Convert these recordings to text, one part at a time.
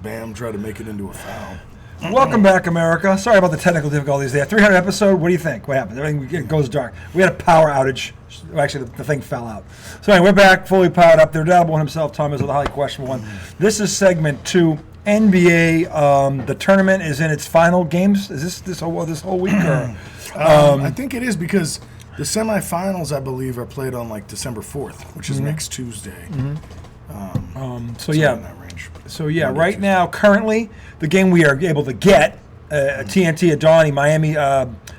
Bam tried to make it into a foul. Welcome back, America. Sorry about the technical difficulties there. 300 episode. What do you think? What happened? Everything goes dark. We had a power outage. Actually, the thing fell out. So anyway, we're back, fully powered up. The redoubtable one himself, Thomas, with a highly questionable one. This is segment 2. NBA. The tournament is in its final games. Is this whole week? Or, I think it is because the semifinals, I believe, are played on like December 4th, which is next Tuesday. So right now, currently, the game we are able to get, TNT at Donnie, Miami,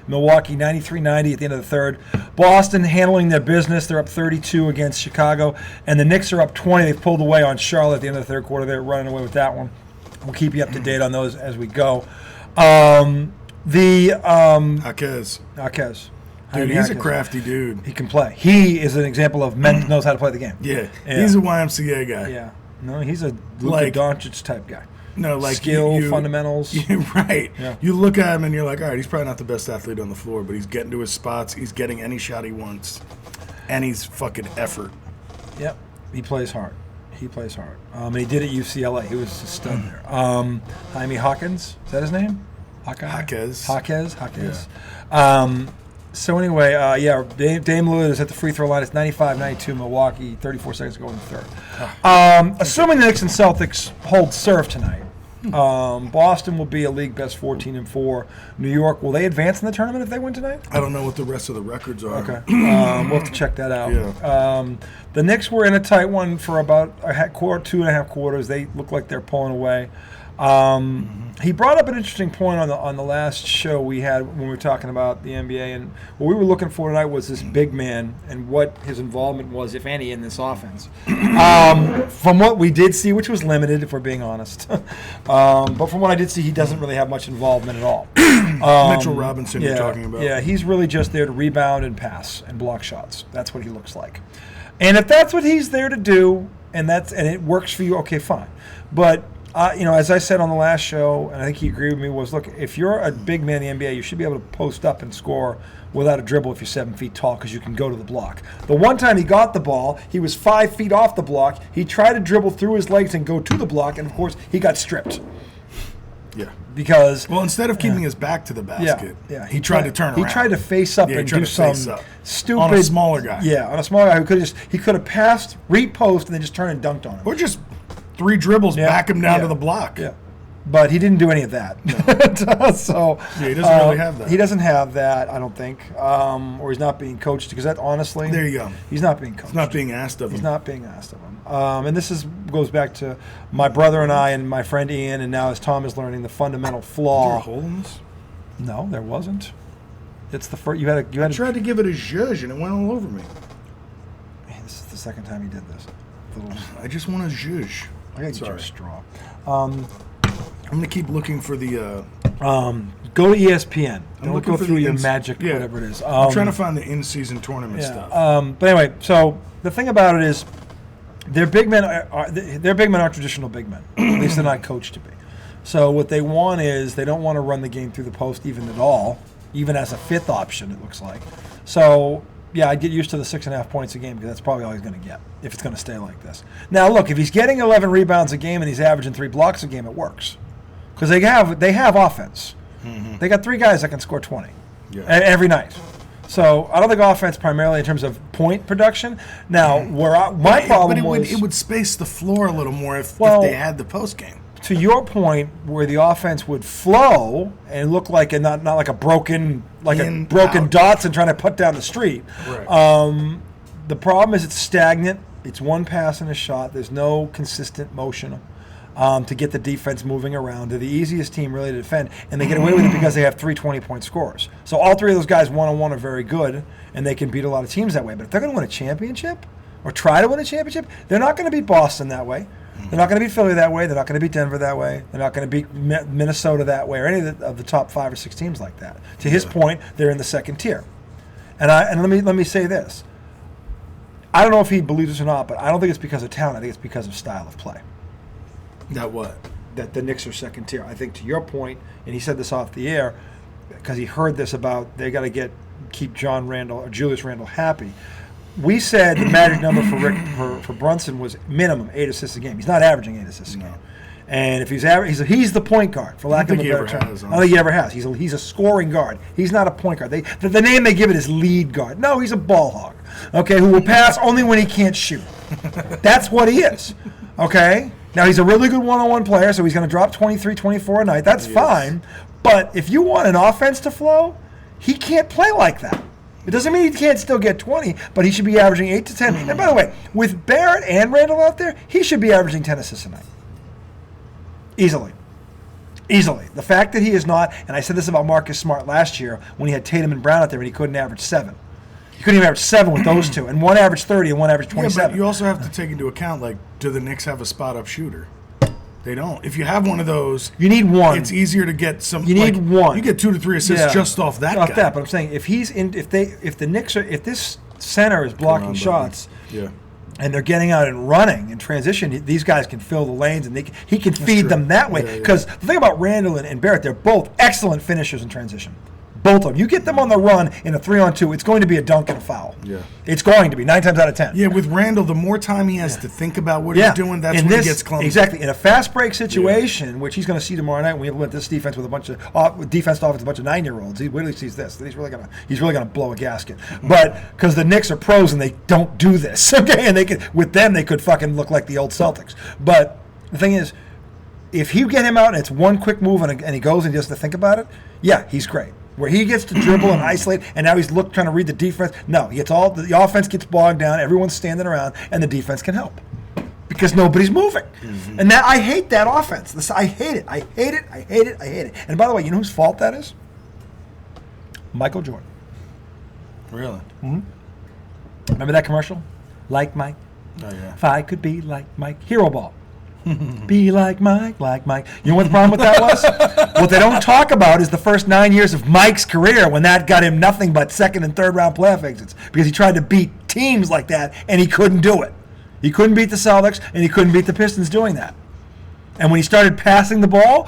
Milwaukee, 93-90 at the end of the third. Boston handling their business. They're up 32 against Chicago. And the Knicks are up 20. They've pulled away on Charlotte at the end of the third quarter. They're running away with that one. We'll keep you up to date on those as we go. Jaquez. Dude, he's a crafty dude. He can play. He is an example of men knows how to play the game. Yeah. He's a YMCA guy. Yeah. No, he's a Luka Doncic type guy. No, like skill, fundamentals. Right. Yeah. You look at him and you're like, all right, he's probably not the best athlete on the floor, but he's getting to his spots. He's getting any shot he wants, and he's fucking effort. Yep. He plays hard. And he did at UCLA. He was a stud there. Jaime Hawkins, is that his name? Jaquez. Yeah. So anyway, Dame Lillard is at the free throw line. It's 95-92 Milwaukee, 34 seconds to go in the third. Assuming the Knicks and Celtics hold serve tonight, Boston will be a league best 14-4. New York, will they advance in the tournament if they win tonight? I don't know what the rest of the records are. Okay. We'll have to check that out. Yeah. The Knicks were in a tight one for about two and a half quarters. They look like they're pulling away. He brought up an interesting point on the last show we had when we were talking about the NBA, and what we were looking for tonight was this big man and what his involvement was, if any, in this offense. From what we did see, which was limited, if we're being honest, but from what I did see, he doesn't really have much involvement at all. Mitchell Robinson you're talking about. Yeah, he's really just there to rebound and pass and block shots. That's what he looks like. And if that's what he's there to do, and it works for you, okay, fine. But as I said on the last show, and I think he agreed with me, was, look, if you're a big man in the NBA, you should be able to post up and score without a dribble if you're 7 feet tall because you can go to the block. The one time he got the ball, he was 5 feet off the block. He tried to dribble through his legs and go to the block, and, of course, he got stripped. Yeah. Because... Well, instead of keeping his back to the basket, he tried to turn around. He tried to face up and do some stupid... On a smaller guy. Yeah, on a smaller guy who he could have passed, repost, and then just turned and dunked on him. Or just... 3 dribbles, back him down to the block. Yeah, but he didn't do any of that. No. So he doesn't really have that. He doesn't have that, I don't think, or he's not being coached because that honestly. There you go. He's not being coached. He's not being asked of him. He's not being asked of him. And this goes back to my brother and I and my friend Ian, and now as Tom is learning the fundamental flaw. Is there a hole in this? No, there wasn't. It's the first. I tried to give it a zhuzh and it went all over me. Man, this is the second time he did this. I just want a zhuzh. I gotta get you a straw. I'm gonna keep looking for the. Go to ESPN. Don't go through your Magic, whatever it is. I'm trying to find the in-season tournament stuff. But anyway, so the thing about it is, their big men aren't traditional big men. At least they're not coached to be. So what they want is they don't want to run the game through the post even at all, even as a fifth option. It looks like. So. Yeah, I'd get used to the 6.5 points a game because that's probably all he's going to get if it's going to stay like this. Now, look, if he's getting 11 rebounds a game and he's averaging 3 blocks a game, it works because they have offense. Mm-hmm. They got 3 guys that can score 20 every night. So I don't think offense primarily in terms of point production. Now, my problem was it would space the floor a little more if they had the post game. To your point, where the offense would flow and look like not like a broken dots and trying to put down the street. Right. The problem is it's stagnant. It's one pass and a shot. There's no consistent motion to get the defense moving around. They're the easiest team really to defend, and they get away with it because they have 3 20-point scorers. So all 3 of those guys one-on-one are very good, and they can beat a lot of teams that way. But if they're going to win a championship or try to win a championship, they're not going to beat Boston that way. They're not going to beat Philly that way. They're not going to beat Denver that way. They're not going to beat Minnesota that way or any of the top 5 or 6 teams like that. To his point, they're in the second tier. And let me say this. I don't know if he believes this or not, but I don't think it's because of talent. I think it's because of style of play. That what? That the Knicks are second tier. I think to your point, and he said this off the air because he heard this about they got to keep Julius Randle happy. We said the magic number for Brunson was minimum 8 assists a game. He's not averaging 8 assists a game. And if he's average, he's the point guard, for lack of a better term. I don't think he ever has. He's a scoring guard. He's not a point guard. The name they give it is lead guard. No, he's a ball hog, okay, who will pass only when he can't shoot. That's what he is, okay? Now, he's a really good one-on-one player, so he's going to drop 23, 24 a night. That's fine. But if you want an offense to flow, he can't play like that. It doesn't mean he can't still get 20, but he should be averaging 8 to 10. And by the way, with Barrett and Randall out there, he should be averaging 10 assists a night. Easily. The fact that he is not, and I said this about Marcus Smart last year when he had Tatum and Brown out there and he couldn't average 7. He couldn't even average 7 with those two, and one averaged 30 and one averaged 27. Yeah, but you also have to take into account, like, do the Knicks have a spot-up shooter? They don't. If you have one of those, you need one. It's easier to get some. You need one. You get 2 to 3 assists just off that guy. But I'm saying if this center is blocking shots, and they're getting out and running in transition, these guys can fill the lanes and he can feed them that way. Because the thing about Randall and Barrett, they're both excellent finishers in transition. Both of them. You get them on the run in a 3-on-2, it's going to be a dunk and a foul. Yeah. It's going to be 9 times out of 10. Yeah, with Randall, the more time he has to think about what he's doing, that's when he gets clumsy. Exactly. In a fast break situation, which he's going to see tomorrow night when we implement this defense with a bunch of defense to offense, a bunch of 9-year-olds, he really sees this. He's really going to blow a gasket. But because the Knicks are pros and they don't do this, okay, and they could fucking look like the old Celtics. But the thing is, if you get him out and it's one quick move and he goes and he doesn't think about it, he's great. Where he gets to dribble and isolate, and now he's trying to read the defense. No, the offense gets bogged down. Everyone's standing around, and the defense can help because nobody's moving. Mm-hmm. And I hate that offense. I hate it. I hate it. And by the way, you know whose fault that is? Michael Jordan. Really? Mm-hmm. Remember that commercial? Like Mike. Oh yeah. If I could be like Mike, hero ball. Be like Mike, like Mike. You know what the problem with that was? What they don't talk about is the first 9 years of Mike's career when that got him nothing but second and third round playoff exits because he tried to beat teams like that and he couldn't do it. He couldn't beat the Celtics and he couldn't beat the Pistons doing that. And when he started passing the ball,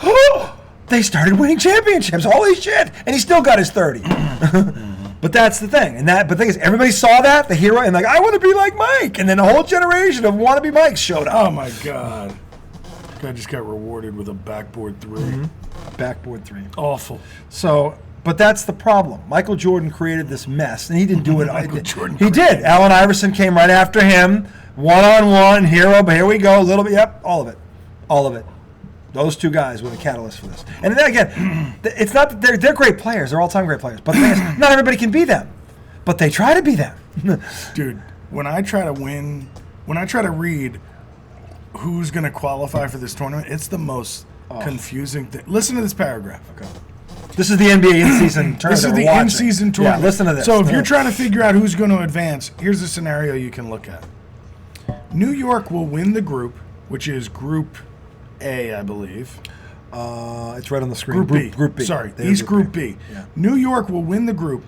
they started winning championships. Holy shit! And he still got his 30. But that's the thing. But the thing is, everybody saw that, the hero, and like, I want to be like Mike. And then a whole generation of wannabe Mikes showed up. Oh, my God. Guy just got rewarded with a backboard 3. Mm-hmm. Backboard 3. Awful. So, but that's the problem. Michael Jordan created this mess, and he didn't do it. He did. Allen Iverson came right after him, one-on-one, hero, but here we go, a little bit. Yep, all of it. Those two guys were the catalyst for this. And then again, it's not that they're great players. They're all-time great players. But the thing is, not everybody can be them. But they try to be them. Dude, when I try to read who's going to qualify for this tournament, it's the most confusing thing. Listen to this paragraph. Okay. This is the NBA in-season tournament. This is the in-season tournament. Yeah, listen to this. So if you're trying to figure out who's going to advance, here's a scenario you can look at. New York will win the group, which is Group A, I believe. It's right on the screen. Group B. Sorry, East Group B. Yeah. New York will win the group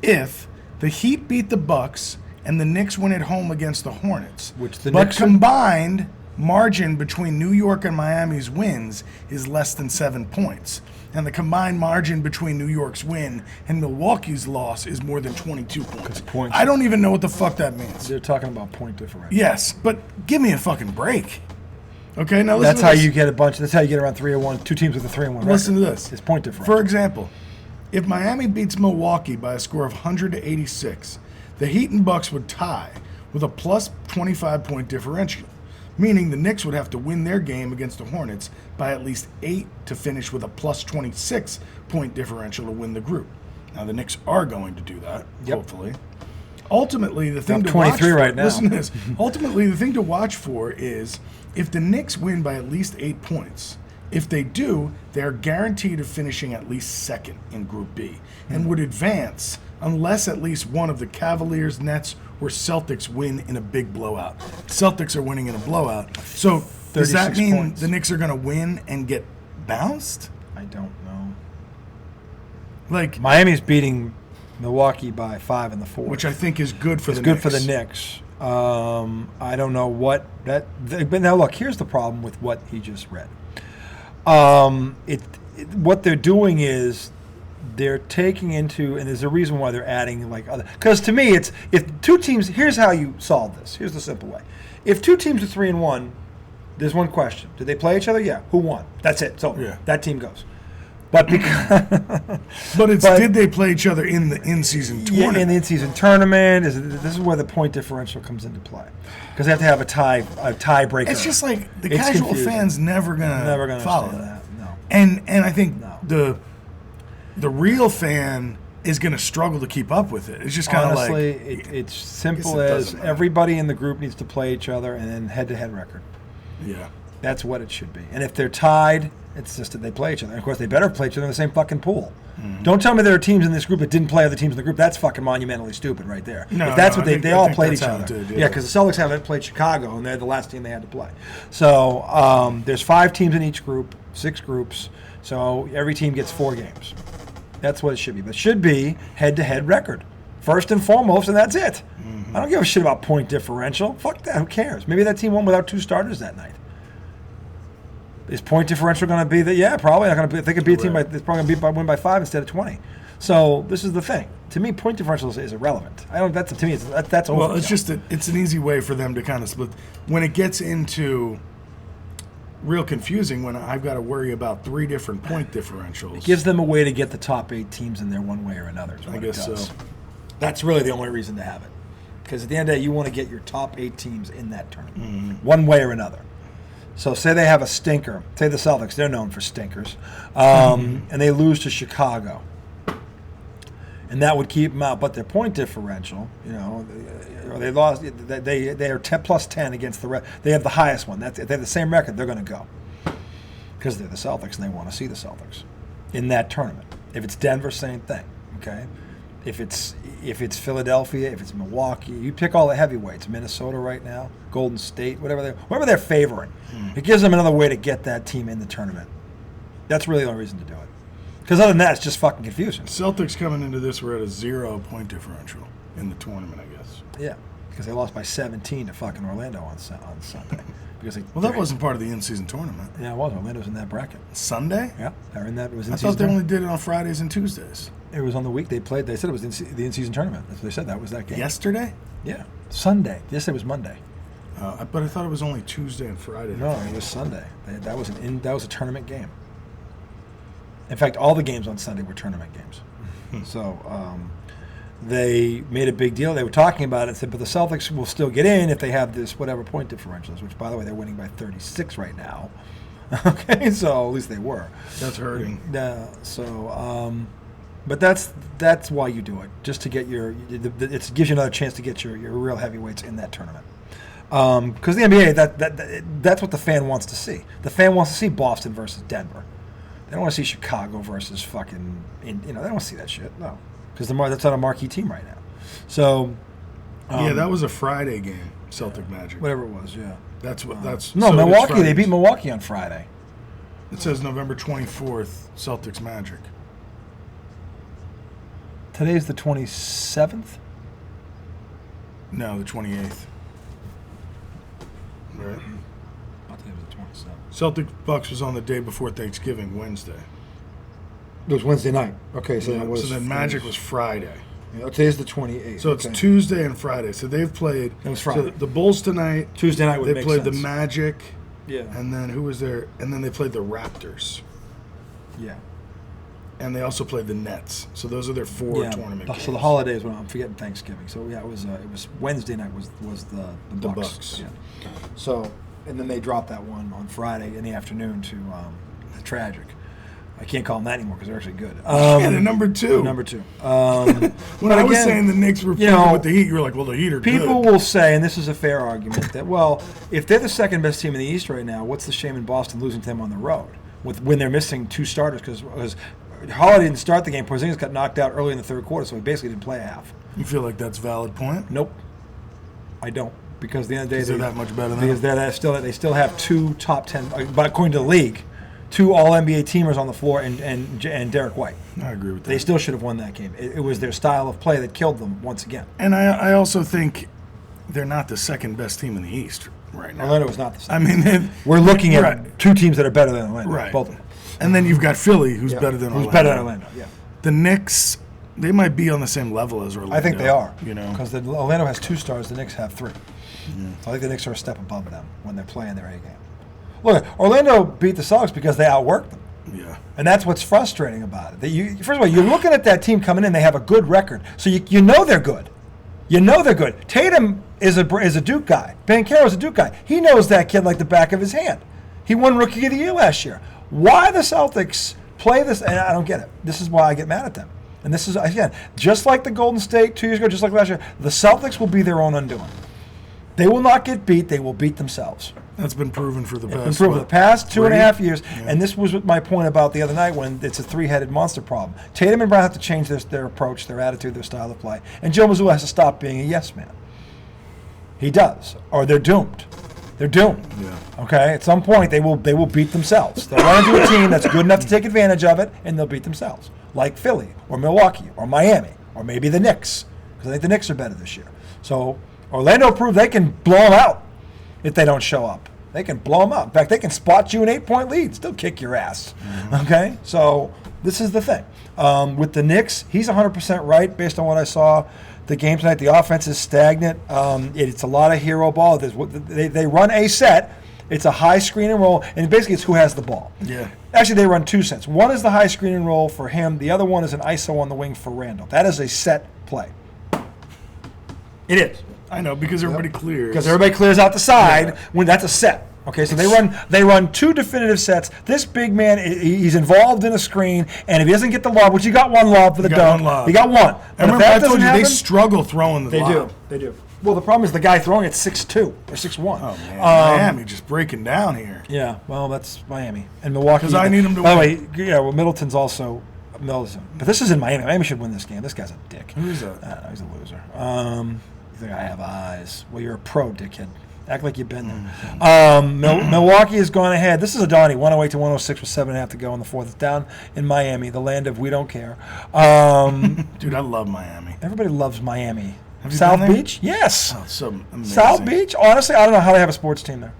if the Heat beat the Bucks and the Knicks win at home against the Hornets. But combined margin between New York and Miami's wins is less than 7 points. And the combined margin between New York's win and Milwaukee's loss is more than 22 points. I don't even know what the fuck that means. They're talking about point differential. Yes, but give me a fucking break. Okay, now listen that's to how this. You get a bunch. That's how you get around 3-1. 2 teams with a 3-1 record. Listen to this. It's point differential. For example, if Miami beats Milwaukee by a score of 100-86, the Heat and Bucks would tie with a plus 25 point differential, meaning the Knicks would have to win their game against the Hornets by at least 8 to finish with a plus 26 point differential to win the group. Now the Knicks are going to do that, hopefully. Ultimately, the thing to watch for, right now. Listen to this. Ultimately, the thing to watch for is if the Knicks win by at least 8 points. If they do, they're guaranteed of finishing at least second in Group B and would advance unless at least one of the Cavaliers, Nets, or Celtics win in a big blowout. Celtics are winning in a blowout. So does that mean points. The Knicks are going to win and get bounced? I don't know. Like Miami's beating Milwaukee by 5 in the fourth, which I think is good for the Knicks. Knicks. It's good for the Knicks. I don't know what that. But now look, here's the problem with what he just read. What they're doing is they're taking into, and there's a reason why they're adding like other. Because to me, it's if two teams. Here's how you solve this. Here's the simple way: if two teams are 3-1, There's one question. Did they play each other? Yeah. Who won? That's it. So that team goes. But because did they play each other in the in-season tournament? Yeah, in the in-season tournament. This is where the point differential comes into play. Because they have to have a tiebreaker. It's just like the casual fan's never gonna follow that. No. And I think the real fan is going to struggle to keep up with it. It's just kind of like... Honestly, it's simple as everybody in the group needs to play each other and then head-to-head record. Yeah. That's what it should be. And if they're tied, it's just that they play each other. And of course, they better play each other in the same fucking pool. Mm-hmm. Don't tell me there are teams in this group that didn't play other teams in the group. That's fucking monumentally stupid right there. No, if that's what they all played each other. Yeah, because the Celtics haven't played Chicago, and they're the last team they had to play. So there's 5 teams in each group, 6 groups. So every team gets 4 games. That's what it should be. But it should be head-to-head record. First and foremost, and that's it. Mm-hmm. I don't give a shit about point differential. Fuck that. Who cares? Maybe that team won without 2 starters that night. Is point differential going to be that? Yeah, probably not going to be. If they could beat a team, it's probably going to win by 5 instead of 20. So this is the thing. To me, point differential is irrelevant. I don't. To me, that's over. Well, it's just it's an easy way for them to kind of split. When it gets into real confusing, when I've got to worry about 3 different point differentials, it gives them a way to get the top 8 teams in there one way or another. I guess so. That's really the only reason to have it. Because at the end of the day, you want to get your top 8 teams in that tournament, one way or another. So say they have a stinker. Say the Celtics, they're known for stinkers. And they lose to Chicago. And that would keep them out. But their point differential, they lost. They are 10 plus 10 against the rest. They have the highest one. If they have the same record, they're going to go. Because they're the Celtics and they want to see the Celtics in that tournament. If it's Denver, same thing. Okay? If it's Philadelphia, if it's Milwaukee, you pick all the heavyweights. Minnesota right now, Golden State, whoever they're favoring. It gives them another way to get that team in the tournament. That's really the only reason to do it. Because other than that, it's just fucking confusing. Celtics coming into this were at a 0 point differential in the tournament, I guess. Yeah, because they lost by 17 to fucking Orlando on Sunday. That wasn't part of the in-season tournament. Yeah, it was. Orlando's in that bracket. Sunday? Yeah, they're in that. It was in I thought they only did it on Fridays and Tuesdays. It was on the week they played. They said it was the in-season tournament. That's what they said. That was that game. Yesterday? Yeah, Sunday. Yesterday was Monday. But I thought it was only Tuesday and Friday. No, it was Sunday. That was a tournament game. In fact, all the games on Sunday were tournament games. So they made a big deal. They were talking about it and said, but the Celtics will still get in if they have this whatever point differentials, which, by the way, they're winning by 36 right now. Okay, so at least they were. That's hurting. But that's why you do it, just to get it gives you another chance to get your real heavyweights in that tournament. Because the NBA, that's what the fan wants to see. The fan wants to see Boston versus Denver. They don't want to see Chicago versus fucking, they don't want to see that shit. No, because that's not a marquee team right now. So, that was a Friday game, Celtic Magic. Whatever it was, yeah. Milwaukee. They beat Milwaukee on Friday. It says November 24th, Celtics Magic. Today's the 27th. No, the 28th. Right. I think it was the 27th. Celtic Bucks was on the day before Thanksgiving, Wednesday. It was Wednesday night. Okay, so that was. So then Magic was Friday. Yeah, today's the 28th. So it's Tuesday and Friday. So they've played. It was Friday. So the Bulls tonight. Tuesday night would make sense. They played the Magic. Yeah. And then who was there? And then they played the Raptors. Yeah. And they also played the Nets. So those are their 4 tournament games. So the holidays, I'm forgetting Thanksgiving. So yeah, it was Wednesday night was the Bucks. Yeah. So, and then they dropped that one on Friday in the afternoon to the Tragic. I can't call them that anymore because they're actually good. They're number 2. Number 2. When I was saying the Knicks were playing with the Heat, you were like, well, the Heat are good. People will say, and this is a fair argument, that, well, if they're the second best team in the East right now, what's the shame in Boston losing to them on the road when they're missing 2 starters? Because Holiday didn't start the game. Porzingis got knocked out early in the third quarter, so he basically didn't play a half. You feel like that's a valid point? Nope. I don't. Because at the end of the day, they're that much better than because they still have 2 top 10, but according to the league, 2 All-NBA teamers on the floor and Derek White. I agree with that. They still should have won that game. It was their style of play that killed them once again. And I also think they're not the second best team in the East right now. Orlando was not the second. I mean, we're looking at 2 teams that are better than Orlando. Right. Both of them. And then you've got Philly, who's better than Orlando. Who's better than Orlando, yeah. The Knicks, they might be on the same level as Orlando. I think they are. Because Orlando has 2 stars, the Knicks have 3. Yeah. So I think the Knicks are a step above them when they're playing their A game. Look, Orlando beat the Celtics because they outworked them. Yeah. And that's what's frustrating about it. That first of all, you're looking at that team coming in, they have a good record. So you know they're good. You know they're good. Tatum is a Duke guy. Banchero's a Duke guy. He knows that kid like the back of his hand. He won Rookie of the Year last year. Why the Celtics play this, and I don't get it. This is why I get mad at them. And this is, again, just like the Golden State 2 years ago, just like last year, the Celtics will be their own undoing. They will not get beat. They will beat themselves. That's been proven for the past. It's been proven the past 2.5 years. Yeah. And this was my point about the other night when it's a three-headed monster problem. Tatum and Brown have to change their approach, their attitude, their style of play. And Joe Mazzulla has to stop being a yes man. He does, or they're doomed. They're doomed. Yeah. Okay? At some point, they will beat themselves. They'll run into a team that's good enough to take advantage of it, and they'll beat themselves. Like Philly, or Milwaukee, or Miami, or maybe the Knicks. Because I think the Knicks are better this year. So Orlando proved they can blow them out if they don't show up. They can blow them out. In fact, they can spot you an 8-point lead, still kick your ass. Mm-hmm. Okay? So this is the thing. With the Knicks, he's 100% right based on what I saw. The game tonight, the offense is stagnant. It's a lot of hero ball. They run a set. It's a high screen and roll, and basically it's who has the ball. Yeah. Actually, they run 2 sets. One is the high screen and roll for him. The other one is an ISO on the wing for Randall. That is a set play. It is. I know, because everybody clears. Because everybody clears out the side when that's a set. Okay, so they run 2 definitive sets. This big man, he's involved in a screen, and if he doesn't get the lob, which he got one lob for the dunk, he got one. And remember, I told you they struggle throwing the lob. They do. Well, the problem is the guy throwing it's 6'2" or 6'1". Oh man, Miami just breaking down here. Yeah, well, that's Miami and Milwaukee. Because I need him to win. By the way, yeah, well, Middleton's also Middleton, but this is in Miami. Miami should win this game. This guy's a dick. Who's that? I don't know, he's a loser. You think I have eyes? Well, you're a pro, dickhead. Act like you've been there. Milwaukee has gone ahead. This is a Donnie, 108 to 106 with 7.5 to go in the fourth. It's down in Miami, the land of we don't care. Dude, I love Miami. Everybody loves Miami. Have you South been there? Beach? Yes. Oh, so amazing. South Beach? Honestly, I don't know how they have a sports team there.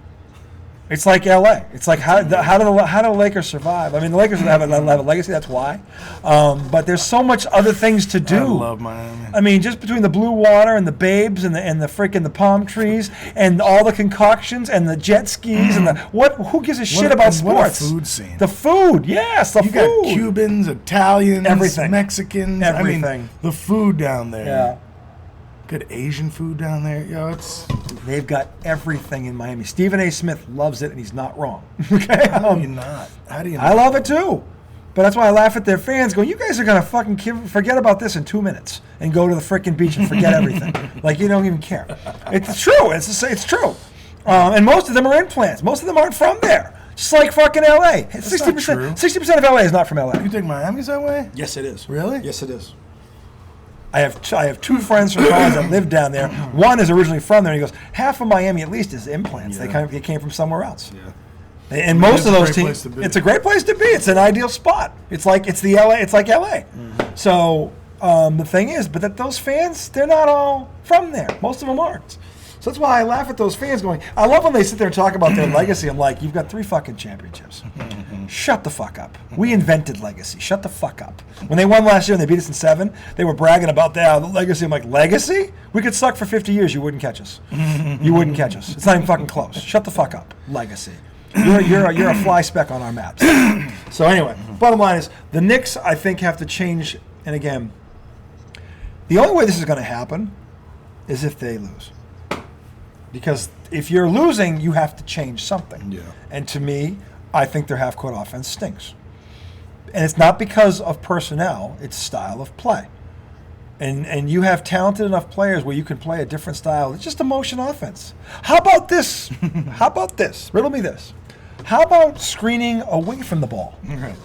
It's like L.A. It's like how do the Lakers survive? I mean, the Lakers have a legacy. That's why. But there's so much other things to do. I love Miami. I mean, just between the blue water and the babes and the freaking the palm trees and all the concoctions and the jet skis and who gives a shit about sports? What a food scene. The food, yes, the you food. You got Cubans, Italians, everything, Mexicans, everything. I mean, the food down there. Yeah. Good Asian food down there. Yo, they've got everything in Miami. Stephen A. Smith loves it, and he's not wrong. Okay? How do you not? How do you not? I love it too. But that's why I laugh at their fans going, you guys are going to fucking forget about this in 2 minutes and go to the freaking beach and forget everything. Like you don't even care. It's true. It's true. And most of them are implants. Most of them aren't from there. Just like fucking L.A. 60% of L.A. is not from L.A. You think Miami's that way? Yes, it is. Really? Yes, it is. I have 2 friends from college that live down there. One is originally from there. And he goes, half of Miami at least is implants. Yeah. They came from somewhere else. Yeah. And most of those teams, it's a great place to be. It's an ideal spot. It's like LA. It's like LA. Mm-hmm. So the thing is, but those fans, they're not all from there. Most of them aren't. So that's why I laugh at those fans going, I love when they sit there and talk about their legacy. I'm like, you've got 3 fucking championships. Shut the fuck up. We invented legacy. Shut the fuck up. When they won last year and they beat us in 7, they were bragging about that, the legacy. I'm like, legacy? We could suck for 50 years. You wouldn't catch us. You wouldn't catch us. It's not even fucking close. Shut the fuck up. Legacy. You're a fly speck on our maps. So anyway, bottom line is the Knicks, I think, have to change. And again, the only way this is going to happen is if they lose. Because if you're losing, you have to change something. Yeah. And to me, I think their half-court offense stinks. And it's not because of personnel, it's style of play. And you have talented enough players where you can play a different style. It's just a motion offense. How about this? How about this? Riddle me this. How about screening away from the ball? Okay.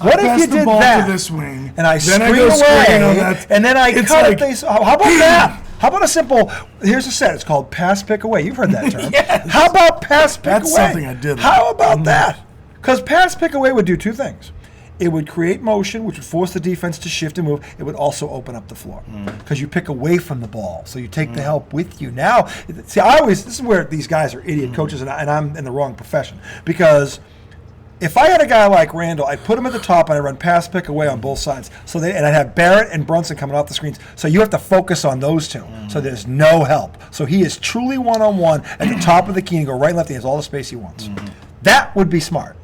What if you did that? To this wing, and I screen away, and then I cut it face. How about that? How about a simple, here's a set, it's called pass pick away. You've heard that term. Yes. How about pass pick away? That's something I did. How about that? Because pass pick away would do 2 things. It would create motion, which would force the defense to shift and move. It would also open up the floor because you pick away from the ball. So you take the help with you. Now, see, this is where these guys are idiot coaches, and I'm in the wrong profession. Because if I had a guy like Randall, I'd put him at the top and I'd run pass pick away on both sides. And I'd have Barrett and Brunson coming off the screens. So you have to focus on those 2. So there's no help. So he is truly one-on-one at the top of the key and go right and left. He has all the space he wants. That would be smart.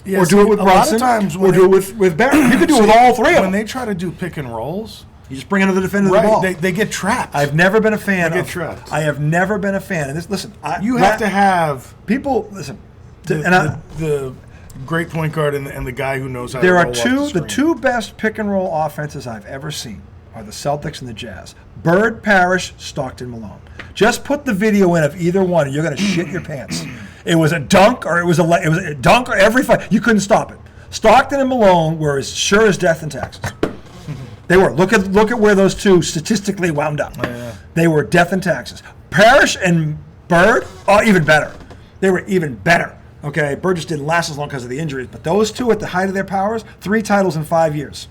Yeah, or do it with Brunson, or do it with Barrett. You could do it with all three of them. When they try to do pick and rolls, you just bring another defender to right, the ball. They get trapped. I've never been a fan They of. get trapped. I have never been a fan. And this, listen, you have to have people. Listen, the great point guard and the guy who knows how to there roll are the two best pick and roll offenses I've ever seen are the Celtics and the Jazz. Bird, Parrish, Stockton, Malone. Just put the video in of either one, and you're going to shit your pants. It was a dunk, or it was a dunk, or every fight. You couldn't stop it. Stockton and Malone were as sure as death in Texas. They were. Look at where those two statistically wound up. Oh, yeah. They were death in Texas. Parrish and Bird, even better. They were even better. Okay, Bird just didn't last as long because of the injuries, but those two at the height of their powers, 3 titles in 5 years.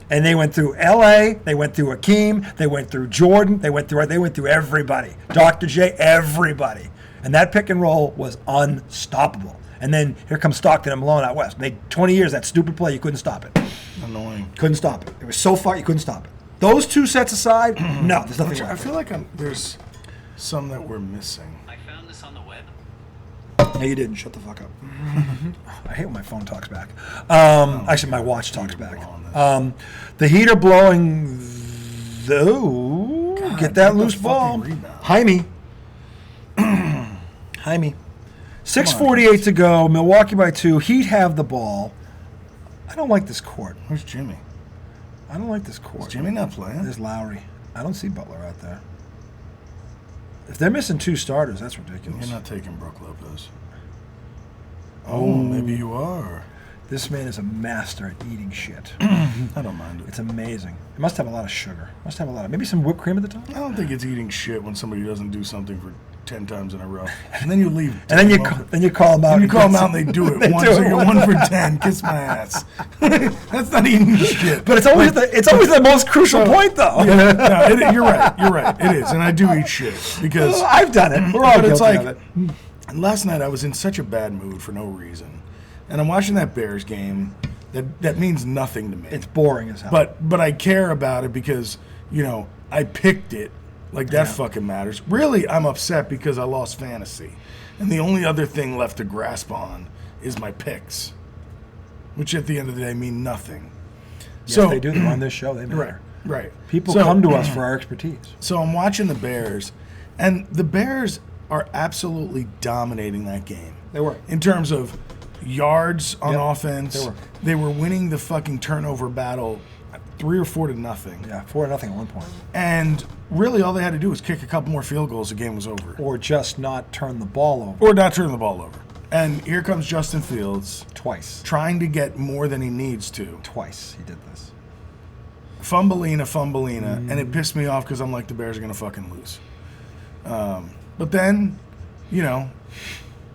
And they went through L.A., they went through Hakeem, they went through Jordan, they went through everybody. Dr. J, everybody. And that pick and roll was unstoppable. And then here comes Stockton and Malone out west. 20 years, that stupid play, you couldn't stop it. Annoying. Couldn't stop it. It was so far, you couldn't stop it. Those two sets aside, no, there's nothing wrong. I feel like there's some that we're missing. I found this on the web. No, you didn't. Shut the fuck up. I hate when my phone talks back. Actually, my watch talks back. The Heat are blowing. Get that loose ball. Jaime. 6:48 to go. Milwaukee by 2. Heat have the ball. I don't like this court. Where's Jimmy? I don't like this court. Is Jimmy not playing? There's Lowry. I don't see Butler out there. If they're missing 2 starters, that's ridiculous. You're not taking Brook Lopez. Oh, maybe you are. This man is a master at eating shit. I don't mind it. It's amazing. It must have a lot of sugar. Must have a lot of, maybe some whipped cream at the top. I don't think it's eating shit when somebody doesn't do something for 10 times in a row. And then you leave. And then you call them out. And you call them out and they do it once. So you're 1 for 10. Kiss my ass. That's not eating shit. But it's always the most crucial point, though. Yeah, no, you're right. You're right. It is. And I do eat shit because I've done it. We're all guilty of it. Last night I was in such a bad mood for no reason. And I'm watching that Bears game that means nothing to me. It's boring as hell. But I care about it because, I picked it. Like, that fucking matters. Really, I'm upset because I lost fantasy. And the only other thing left to grasp on is my picks, which at the end of the day mean nothing. Yes, so they do. They're on this show. They matter. Right. People come to us for our expertise. So I'm watching the Bears, and the Bears are absolutely dominating that game. They were. In terms of yards on offense. They were winning the fucking turnover battle 3 or 4 to nothing. Yeah, 4-0 at one point. And really all they had to do was kick a couple more field goals, the game was over. Or just not turn the ball over. And here comes Justin Fields. Twice. Trying to get more than he needs to. Twice he did this. Fumbleina, and it pissed me off because I'm like, the Bears are going to fucking lose. But then,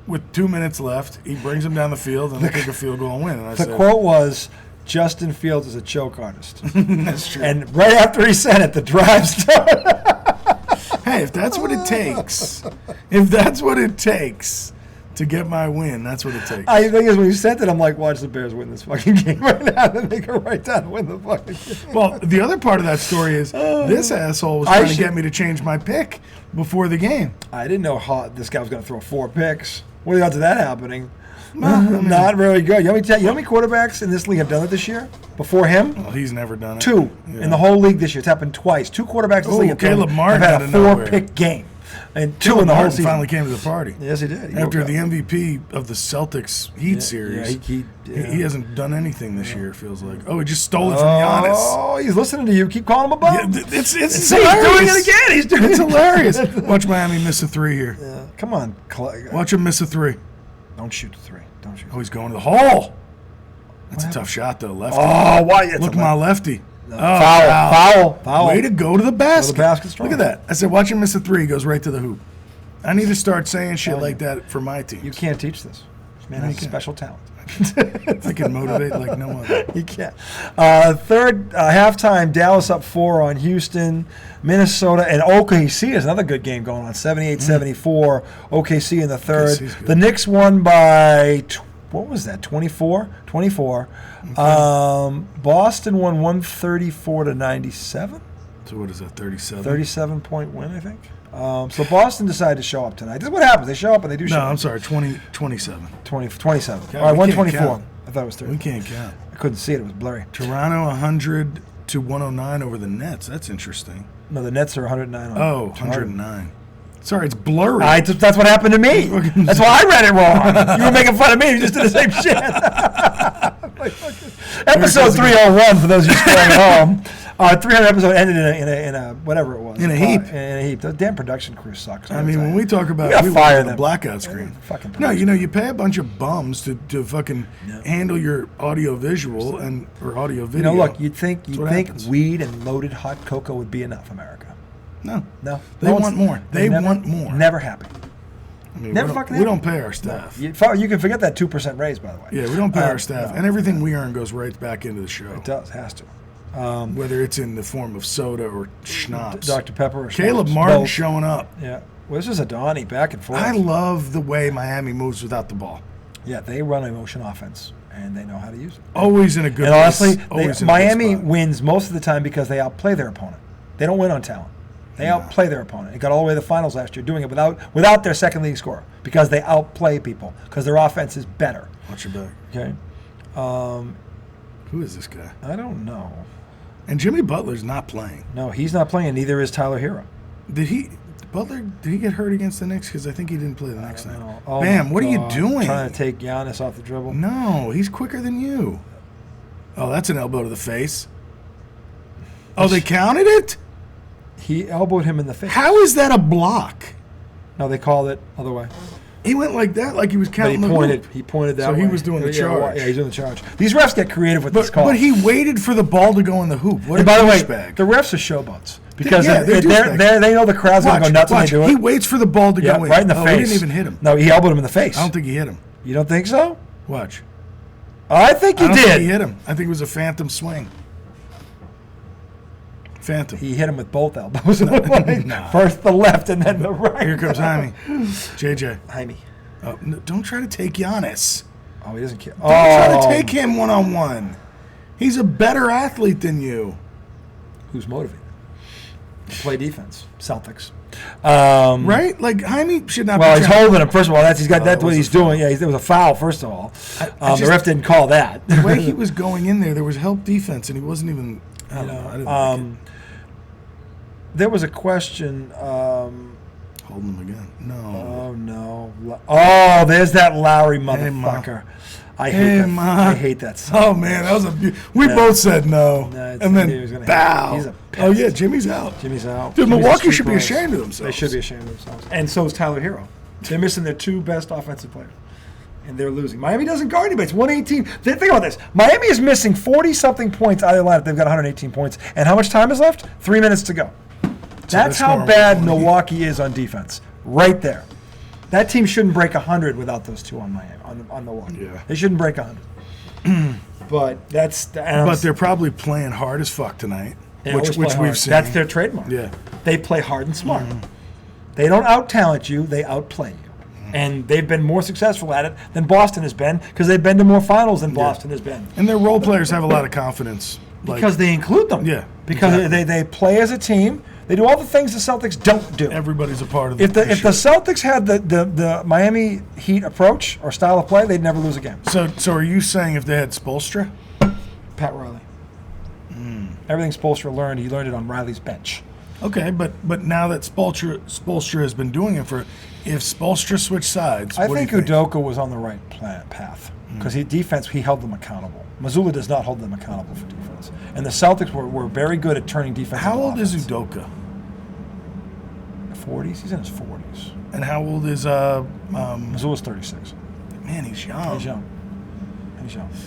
with 2 minutes left, he brings them down the field and they kick a field goal and win. And the quote was, Justin Fields is a choke artist. That's true. And right after he said it, the drive started. Hey, if that's what it takes to get my win, that's what it takes. I think is when you said that, I'm like, watch the Bears win this fucking game right now. Then they go right down and win the fucking game. Well, the other part of that story is this asshole was trying to get me to change my pick before the game. I didn't know how this guy was going to throw 4 picks. What are the odds of that happening? Not very good. You know how many quarterbacks in this league have done it this year? Before him? Well, he's never done it. 2 in the whole league this year. It's happened twice. 2 quarterbacks in this league have Caleb Martin had a 4-pick game. And 2 in the whole season. Finally came to the party. Yes, he did. After the MVP of the Celtics Heat series. He hasn't done anything this year, it feels like. Oh, he just stole it from Giannis. Oh, he's listening to you. Keep calling him a bum. Yeah, it's hilarious. He's doing it again. It's hilarious. Watch Miami miss a 3 here. Yeah. Come on. Watch him miss a 3. Don't shoot the 3. Don't shoot. Oh, he's going to the hole. That's a tough shot, though. Lefty. Oh, why? Look, my lefty. No. Foul. Way to go to the basket. Strong. Look at that. I said, watch him miss a 3. He goes right to the hoop. I need to start saying shit like that for my team. You can't teach this. This man has special talent. I can motivate like no other. You can't. Third halftime, Dallas up 4 on Houston. Minnesota and OKC is another good game going on. 78-74. OKC in the third. The Knicks won by, what was that, 24? 24. Okay. Boston won 134-97. So what is that, 37? 37-point win, I think. So Boston decided to show up tonight. This is what happens. They show up and they do show No, up. I'm sorry, 27. 27. Okay, All right, we can't 124. count. I thought it was 30. We can't count. I couldn't see it. It was blurry. Toronto 100 to 109 over the Nets. That's interesting. No, the Nets are 109. Oh, 109. Sorry, it's blurry. That's what happened to me. That's why I read it wrong. You were making fun of me. You just did the same shit. Episode 301, for those of you staying at home. 300 episode ended in a whatever it was. In a heap. In a heap. The damn production crew sucks. I mean, when we talk about we fire them. a blackout screen. Fucking No, you pay a bunch of bums to fucking handle your audio visual or audio video. Look, you'd think happens. weed and loaded hot cocoa would be enough, America. No. They want more. They want more. Never happy. I mean, Never we fucking don't pay our staff. You can forget that 2% raise, by the way. Yeah, we don't pay our staff. And everything we earn goes right back into the show. It does, has to. Whether it's in the form of soda or schnapps. Dr. Pepper or Caleb schnapps. Martin Both. showing up. Yeah. Well, this is a Donnie back and forth. I love the way Miami moves without the ball. Yeah, they run a motion offense, and they know how to use it. Always in a good And honestly, place. Miami wins most of the time because they outplay their opponent. They don't win on talent. They outplay their opponent. It got all the way to the finals last year doing it without their second leading scorer because they outplay people because their offense is better. Watch your back. Okay. Who is this guy? I don't know. And Jimmy Butler's not playing. No, he's not playing. Neither is Tyler Hero. Did he get hurt against the Knicks? Because I think he didn't play the next night. Oh Bam, what are you doing? Trying to take Giannis off the dribble? No, he's quicker than you. Oh, that's an elbow to the face. Oh, they counted it? He elbowed him in the face. How is that a block? No, they called it other way. He went like that, like he was But counting the hoop. he pointed that So way. he was doing the charge. Yeah, he's doing the charge. These refs get creative with this call. But he waited for the ball to go in the hoop. What and a by the way, douchebag. the refs are showboats. Because they're douchebags. they know the crowd's going to go nuts when they do it. He waits for the ball to go in. Right in the face. He didn't even hit him. No, he elbowed him in the face. I don't think he hit him. You don't think so? Watch. I think he I don't did. think he hit him. I think it was a phantom swing. Phantom. He hit him with both elbows. Nah. First the left and then the right. Here comes Jaime. JJ. Jaime. Oh, no, don't try to take Giannis. Oh, he doesn't care. Don't try to take him one-on-one. He's a better athlete than you. Who's motivated? Play defense. Celtics. Right? Like, Jaime should not Well, be he's trying holding him. First of all, that's it what was he's a foul. doing. Yeah, it was a foul, first of all. The ref didn't call that. The way he was going in there was help defense, and he wasn't even. I don't know. I didn't like it. There was a question. Holding him again. No. Oh, no. Oh, there's that Lowry motherfucker. I hate that song. Oh, man, that was we both said no. And then, bow. He's a oh, yeah, Jimmy's out. Jimmy's out. Dude, Jimmy's Milwaukee a should be street ashamed of prize. themselves. They should be ashamed of themselves. And so is Tyler Hero. They're missing their two best offensive players. And they're losing. Miami doesn't guard anybody. It's 118. Think about this. Miami is missing 40-something points out of the lineup. They've got 118 points. And how much time is left? 3 minutes to go. That's how bad Milwaukee is on defense. Right there. That team shouldn't break 100 without those two on Miami, on Milwaukee. Yeah. They shouldn't break 100. But that's... But they're probably playing hard as fuck tonight, which hard. we've seen. That's their trademark. Yeah. They play hard and smart. They don't out-talent you. They outplay you. And they've been more successful at it than Boston has been because they've been to more finals than Boston has been. And their role players have a lot of confidence. Because they include them. Yeah. Because exactly. they play as a team. They do all the things the Celtics don't do. Everybody's a part of If the shit. Celtics had the Miami Heat approach or style of play, they'd never lose a game. So are you saying if they had Spoelstra? Pat Riley. Everything Spoelstra learned, he learned it on Riley's bench. Okay, but now that Spoelstra has been doing it if Spoelstra switched sides, I what think do you think? Udoka was on the right path because he held them accountable. Missoula does not hold them accountable for defense. And the Celtics were very good at turning defense How into old offense. is Udoka? 40s? He's in his 40s. And how old is Missoula's 36. man, he's young. He's young.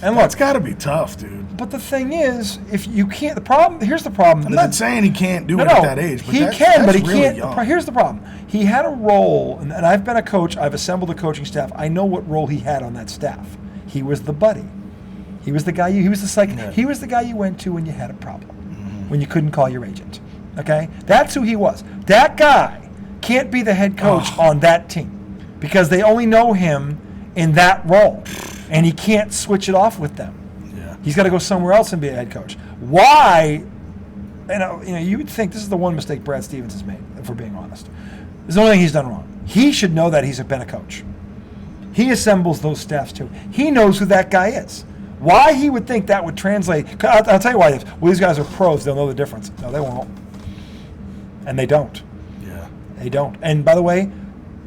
And look, That's got to be tough, dude. but the thing is, if you can't, here's the problem. I'm not saying he can't do it No, at that age, but he that's, can, but he that's really can't. young. Here's the problem. He had a role, and I've been a coach. I've assembled a coaching staff. I know what role he had on that staff. He was the buddy. He was the guy. He was the Yeah. He was the guy you went to when you had a problem, when you couldn't call your agent. Okay, that's who he was. That guy can't be the head coach on that team because they only know him in that role, and he can't switch it off with them. Yeah. He's got to go somewhere else and be a head coach. Why? You know, you would think this is the one mistake Brad Stevens has made, if we're being honest. There's the only thing he's done wrong. He should know that he's been a coach. He assembles those staffs too. He knows who that guy is. Why he would think that would translate? I'll tell you why. Well, these guys are pros. They'll know the difference. No, they won't. And they don't. Yeah. They don't. And by the way,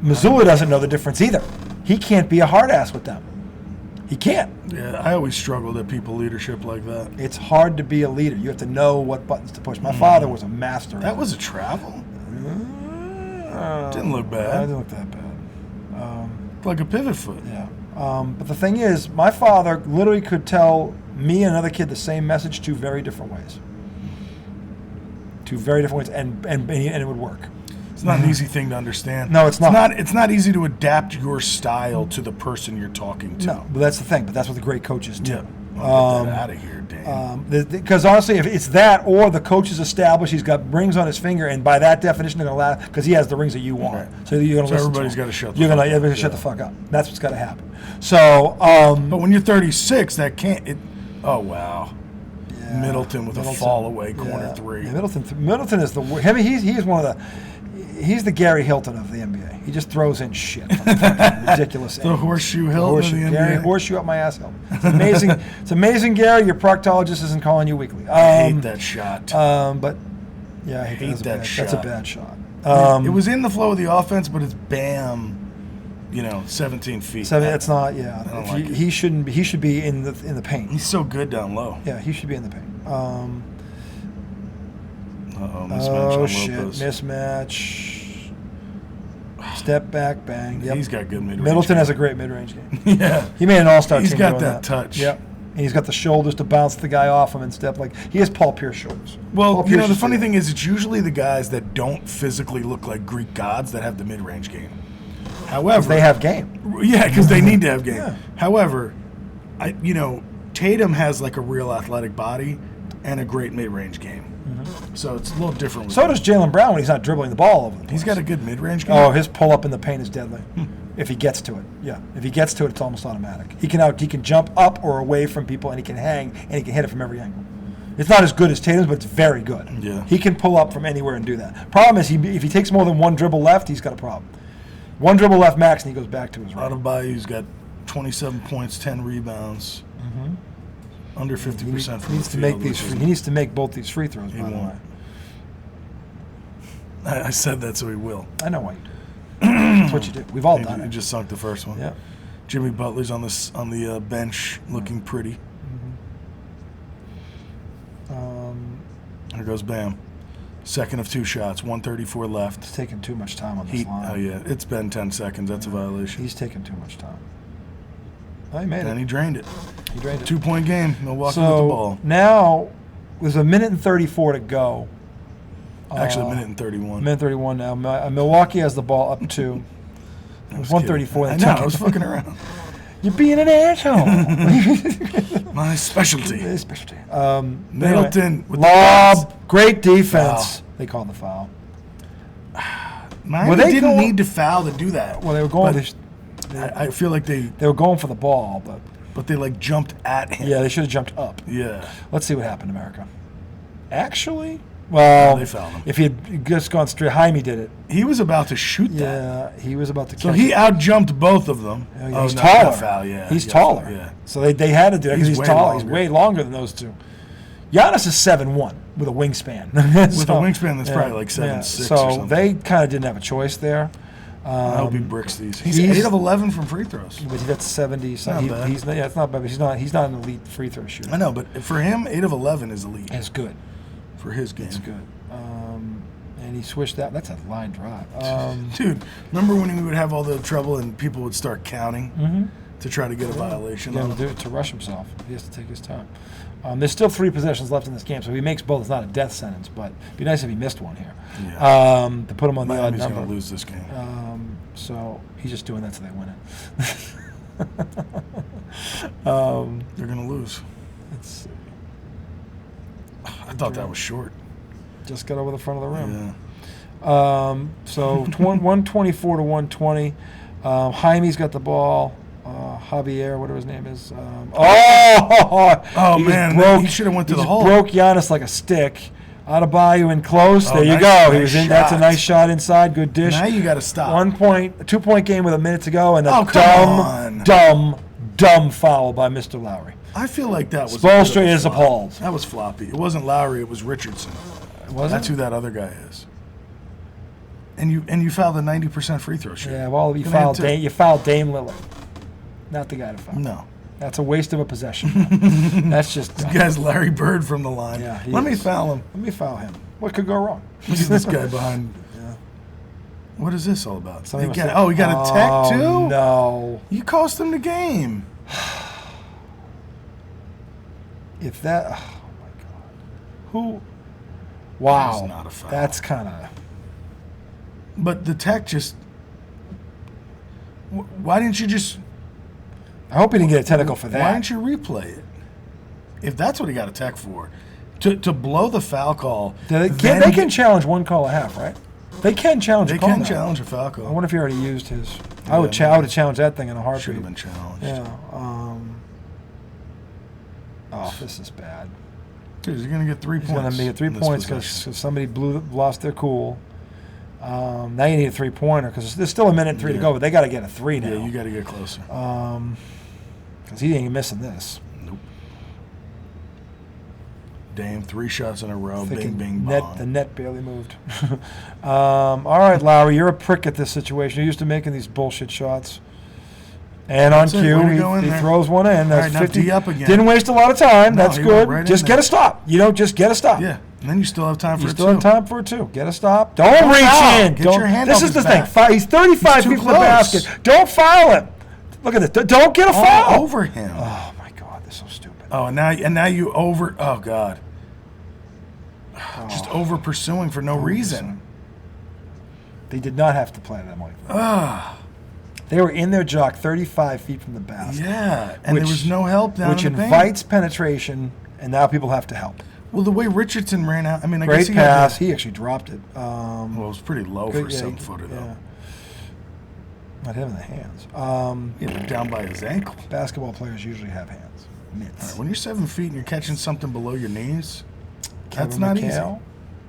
Missoula doesn't know the difference either. He can't be a hard ass with them. He can't. Yeah, I always struggled at people leadership like that. It's hard to be a leader. You have to know what buttons to push. My father was a master. That was a travel? Didn't look bad. It didn't look that bad. Like a pivot foot. Yeah. But the thing is, my father literally could tell me and another kid the same message two very different ways. Two very different ways, and it would work. It's not an easy thing to understand. No, it's not. It's not easy to adapt your style to the person you're talking to. No, but that's the thing. But that's what the great coaches do. Yeah. Get that out of here, Dan. Because honestly, if it's that or the coach is established, he's got rings on his finger, and by that definition, they're going to allow because he has the rings that you want. Right. So you're going to listen. Everybody's got to shut. Shut the fuck up. That's what's got to happen. So, but when you're 36, that can't. Oh wow. Yeah, Middleton with a fall away corner three. Yeah, Middleton is the. I mean, he's one of the. He's the Gary Hilton of the NBA. He just throws in shit from fucking ridiculous. The horseshoe Hilton of the Gary, NBA. Horseshoe up my ass Hilton. It's amazing. It's amazing, Gary. Your proctologist isn't calling you weekly. I hate that shot. But yeah, I hate that shot. That's a bad shot. It was in the flow of the offense, but it's bam. 17 feet. It's not. Yeah, I don't like it. He shouldn't. He should be in the paint. He's so good down low. Yeah, he should be in the paint. Mismatch on shit! Lopez. Mismatch. Step back, bang. Yep. He's got good mid-range. Middleton has a great mid-range game. Yeah, he made an all-star team. He's got doing that touch. Yep. And he's got the shoulders to bounce the guy off him and step he has Paul Pierce shoulders. Well, the funny thing is, it's usually the guys that don't physically look like Greek gods that have the mid-range game. However, they have game. Yeah, because they need to have game. Yeah. However, Tatum has like a real athletic body and a great mid-range game. Mm-hmm. So it's a little different. So does Jaylen Brown when he's not dribbling the ball over the place. He's got a good mid-range game. Oh, his pull-up in the paint is deadly. If he gets to it, yeah. If he gets to it, it's almost automatic. He can jump up or away from people, and he can hang, and he can hit it from every angle. It's not as good as Tatum's, but it's very good. Yeah. He can pull up from anywhere and do that. Problem is, if he takes more than one dribble left, he's got a problem. One dribble left max, and he goes back to his right. Adebayo's got 27 points, 10 rebounds. Mm-hmm. Under 50% from the field. He needs to make both these free throws, by the way. I said that, so he will. I know why you do. That's what you do. We've all done it. He just sunk the first one. Yeah. Jimmy Butler's on the bench, looking pretty. Here goes Bam. Second of two shots, 134 left. He's taking too much time on this line. Oh yeah, it's been 10 seconds. That's a violation. He's taking too much time. Oh, he made it. And he drained it. 2-point game. Milwaukee with the ball. Now, there's a minute and 34 to go. Actually, a minute and 31. Minute 31 now. Milwaukee has the ball up 2. It was 134. I know, I was fucking around. You're being an asshole. My specialty. Middleton with lob, great defense. Foul. They called the foul. They didn't need to foul to do that. Well, they were going. I feel like they were going for the ball, but they jumped at him. Yeah, they should have jumped up. Yeah. Let's see what happened, America. Actually, well, they fouled him. If he had just gone straight, Jaime did it. He was about to shoot that. Yeah, he was about to. So he out-jumped both of them. Yeah, he's taller. Foul, yeah. He's taller. Yeah. So they had to do it because he's taller. Longer. He's way longer than those two. Giannis is 7'1" with a wingspan. With a wingspan that's probably like 7'6" or something. So they kind of didn't have a choice there. I hope he bricks these. He's 8 of 11 from free throws. But he got 70. So it's not bad. But he's not an elite free throw shooter. I know, but for him, 8 of 11 is elite. It's good. For his game. It's good. And he switched that. That's a line drive. Dude, remember when he would have all the trouble and people would start counting to try to get a violation? Yeah, to rush himself. He has to take his time. There's still 3 possessions left in this game, so if he makes both, it's not a death sentence, but it'd be nice if he missed one here. Yeah. To put him on the odd number. He's going to lose this game. So he's just doing that so they win it. They're going to lose. Let's see. I thought that was short. Just got over the front of the rim. Yeah. So 124 to 120. Jaime's got the ball. Javier, whatever his name is. Man, he should have went to the hole. Broke Giannis like a stick. Adebayo in close. Oh, there you nice- go. He nice was in. That's a shot. nice shot inside. Good dish. Now you got to stop. 1 point, 2-point game with a minute to go, and a Oh, come dumb foul by Mr. Lowry. I feel like that was. Spoelstra is appalled. That was floppy. It wasn't Lowry. It was Richardson. That's who that other guy is. And you fouled a 90% free throw shot. Yeah, well, you Can I have fouled two? Dame Lillard. Not the guy to foul. No. That's a waste of a possession. That's just dumb. This guy's Larry Bird from the line. Yeah, he Let me is. foul him. Let me foul him. What could go wrong? Look at this guy behind. Yeah. What is this all about? Somebody must have- He got a tech too? No. You cost him the game. If that, oh my God, who? Wow, That was not a foul. That's kind of. But the tech just. Why didn't you just. I hope he didn't get a technical for that. Why didn't you replay it? If that's what he got a tech for. To blow the foul call. They can challenge one call a half, right? They can challenge. They a call can now. challenge a foul call. I wonder if he already used his. Yeah, I would have challenged that thing in a heartbeat. Should have been challenged. Yeah. Oh, this is bad. Dude, he's going to get 3 points. He's going to make it 3 in this points possession. because somebody lost their cool. Now you need a 3-pointer because there's still a minute and 3 to go, but they got to get a 3 now. Yeah, you got to get closer. Because he ain't missing this. Nope. Dame, 3 shots in a row. Thinking Bing, bing, bong. The net barely moved. All right, Lowry, you're a prick at this situation. You're used to making these bullshit shots. And on That's it. cue, Way to go in he there. throws one in. That's right, now 50. D up again. Didn't waste a lot of time. No, That's he good. went right Just in get there. a stop. Just get a stop. Yeah, and then you still have time for You it still too. have time for it too. Get a stop. Don't reach foul. in. Get Don't, your hand this off is the his thing. back. He's 35 He's too feet from the close. basket. Don't foul him. Look at this. Don't get a foul. All over him. Oh my God, this is so stupid. Oh, and now you over. Oh God. Just over pursuing for no reason. They did not have to play them like that. Ah, They were in their jock 35 feet from the basket. yeah, and there was no help down Which in the paint. invites penetration, and now people have to help. Well, the way Richardson ran out, I mean, I Great guess he pass. Had He actually dropped it. well, it was pretty low for a 7-footer though. Yeah. Not him in the hands. Down by his ankle. Basketball players usually have hands. All Mitts. right, when you're 7 feet and you're catching something below your knees, that's Kevin not McHale, easy.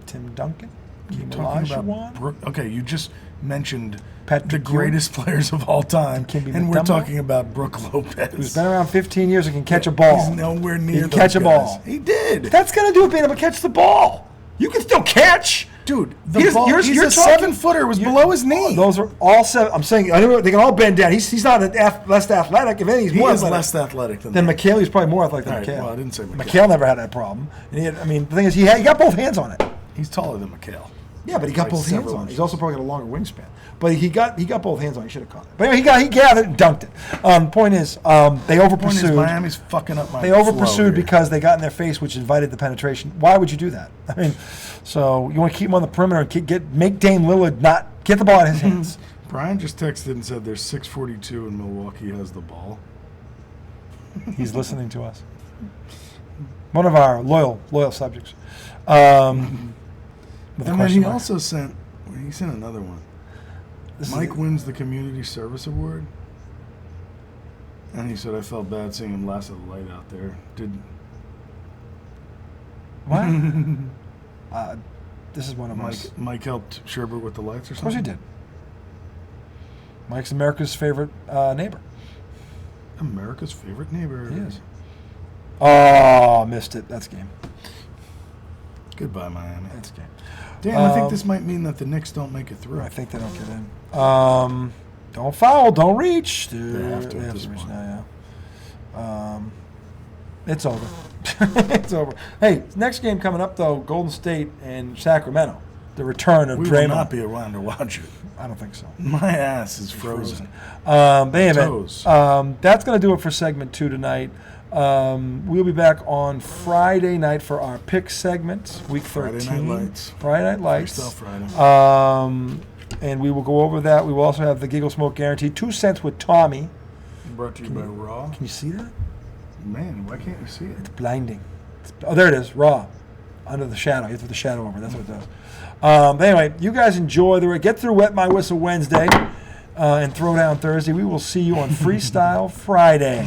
Tim Duncan. You're Kim talking about Olajuwon. Brook. Okay, you just mentioned Patrick the Ewing. greatest players of all time, Kimby and we're Mutombo. talking about Brook Lopez. Who's been around 15 years and can catch a ball. He's nowhere near He can those catch a guys. ball. He did. That's got to do with being able to catch the ball. You can still catch. Dude, He doesn't- ball, you're he's a talking- 7-footer. It was you're- below his knee. Those are all 7. I'm saying I know they can all bend down. He's not less athletic. If anything, he's he more is athletic. less athletic than Then that. McHale, he's probably more athletic than All right, McHale. well, I didn't say McHale. McHale never had that problem. And the thing is, he got both hands on it. He's taller than McHale. Yeah, but he got Like both hands several on it. inches. He's also probably got a longer wingspan. But he got both hands on it. He should have caught it. But anyway, he gathered and dunked it. Point is, they over Point is, pursued. Miami's fucking up my They over flow pursued here. because they got in their face, which invited the penetration. Why would you do that? I mean, so you want to keep him on the perimeter and make Dame Lillard not get the ball out of his hands. Brian just texted and said there's 6:42 and Milwaukee has the ball. He's listening to us. One of our loyal subjects. With a And then question he mark. also sent another one. This is Mike wins the Community Service Award. And he said, I felt bad seeing him last at the light out there. What? This is one of Mike's. Mike helped Sherbert with the lights or Of course something? he did. Mike's America's favorite neighbor. America's favorite neighbor. He is. Oh, missed it. That's game. Goodbye, Miami. That's game. Dan, I think this might mean that the Knicks don't make it through. I think they don't get in. Don't foul. Don't reach. They have to They at have this to reach point. now, yeah. It's over. It's over. Hey, next game coming up, though, Golden State and Sacramento. The return of We Draymond. will not be around to watch it. I don't think so. My ass is frozen. Anyway, Toes. that's going to do it for segment 2 tonight. We'll be back on Friday night for our pick segment, week 13. Friday Night Lights. Friday Night Lights. Freestyle Friday. And we will go over that. We will also have the Giggle Smoke Guarantee, 2 cents with Tommy. Brought to you by Raw. Can you see that? Man, why can't you see it? It's blinding. Oh, there it is, Raw. Under the shadow. You have to put the shadow over. That's what it does. But anyway, you guys enjoy the get through Wet My Whistle Wednesday and Throwdown Thursday. We will see you on Freestyle Friday.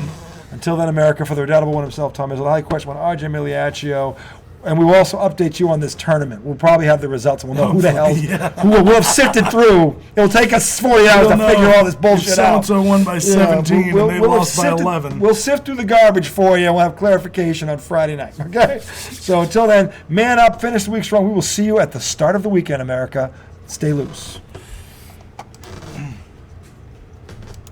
Until then, America, for the redoubtable one himself, Tom Izzo, the highly questionable one, RJ Miliaccio, And we will also update you on this tournament. We'll probably have the results, and we'll know who the hell, yeah. who we'll have sifted through. It'll take us 40 hours to figure all this bullshit out. So-and-so won by 17, and they lost by 11. We'll sift through the garbage for you, and we'll have clarification on Friday night, okay? So until then, man up, finish the week strong. We will see you at the start of the weekend, America. Stay loose.